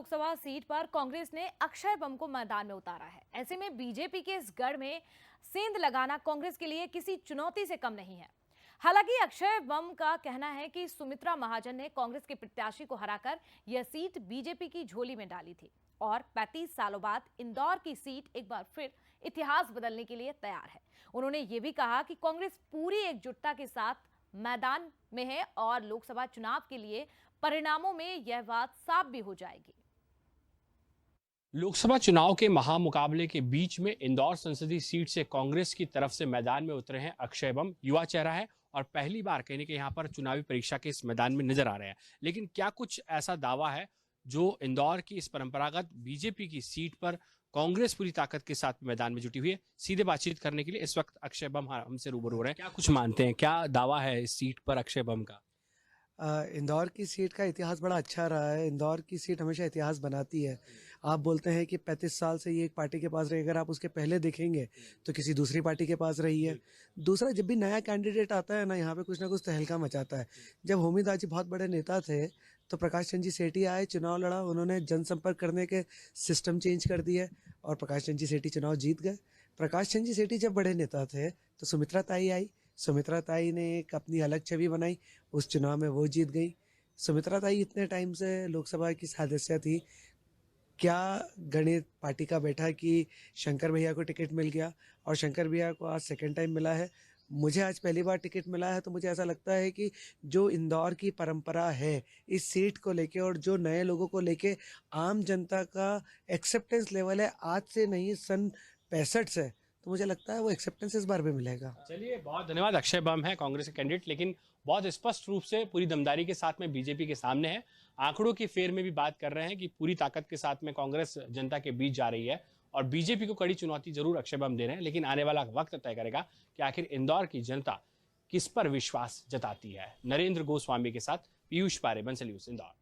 Lok Sabha seat पर कांग्रेस ने अक्षय बम को मैदान में उतारा है। ऐसे में बीजेपी के इस गढ़ में सेंध लगाना कांग्रेस के लिए किसी चुनौती से कम नहीं है। हालांकि अक्षय बम का कहना है कि सुमित्रा महाजन ने कांग्रेस के प्रत्याशी को हराकर यह सीट बीजेपी की झोली में डाली थी और 35 सालों बाद इंदौर की सीट एक बार फिर इतिहास बदलने के लिए तैयार है। उन्होंने ये भी कहा कि कांग्रेस पूरी एकजुटता के साथ मैदान में है और लोकसभा चुनाव के लिए परिणामों में यह बात साफ भी हो जाएगी। लोकसभा चुनाव के महामुकाबले के बीच में इंदौर संसदीय सीट से कांग्रेस की तरफ से मैदान में उतरे हैं अक्षय बम। युवा चेहरा है और पहली बार कहने के यहाँ पर चुनावी परीक्षा के इस मैदान में नजर आ रहे हैं। लेकिन क्या कुछ ऐसा दावा है जो इंदौर की इस परंपरागत बीजेपी की सीट पर कांग्रेस पूरी ताकत के साथ मैदान में जुटी हुई है? सीधे बातचीत करने के लिए इस वक्त अक्षय बम हमसे रूबरू हो रहे हैं। क्या कुछ मानते हैं, क्या दावा है इस सीट पर अक्षय बम का? इंदौर की सीट का इतिहास बड़ा अच्छा रहा है। इंदौर की सीट हमेशा इतिहास बनाती है। आप बोलते हैं कि 35 साल से ये एक पार्टी के पास रही, अगर आप उसके पहले देखेंगे तो किसी दूसरी पार्टी के पास रही है। दूसरा, जब भी नया कैंडिडेट आता है यहाँ पे कुछ ना कुछ तहलका मचाता है। जब होमी जी बहुत बड़े नेता थे तो प्रकाश चंद जी सेठी आए, चुनाव लड़ा, उन्होंने जनसंपर्क करने के सिस्टम चेंज कर दिए और प्रकाश चंद जी सेठी चुनाव जीत गए। प्रकाश चंद जी सेठी जब बड़े नेता थे तो सुमित्रा ताई आई। सुमित्रा ताई ने एक अपनी अलग छवि बनाई, उस चुनाव में वो जीत गई। सुमित्रा ताई इतने टाइम से लोकसभा की सदस्य थी, क्या गणित पार्टी का बैठा कि शंकर भैया को टिकट मिल गया और शंकर भैया को आज सेकंड टाइम मिला है। मुझे आज पहली बार टिकट मिला है तो मुझे ऐसा लगता है कि जो इंदौर की परंपरा है इस सीट को लेके और जो नए लोगों को लेके आम जनता का एक्सेप्टेंस लेवल है आज से नहीं सन 65 से, तो मुझे लगता है वो एक्सेप्टेंस इस बार भी मिलेगा। चलिए, बहुत धन्यवाद। अक्षय बम है कांग्रेस के कैंडिडेट, लेकिन बहुत स्पष्ट रूप से पूरी दमदारी के साथ में बीजेपी के सामने है। आंकड़ों की फेर में भी बात कर रहे हैं कि पूरी ताकत के साथ में कांग्रेस जनता के बीच जा रही है और बीजेपी को कड़ी चुनौती जरूर अक्षय बम दे रहे हैं। लेकिन आने वाला वक्त तय करेगा कि आखिर इंदौर की जनता किस पर विश्वास जताती है। नरेंद्र गोस्वामी के साथ पीयूष पारे, बंसल न्यूज़, इंदौर।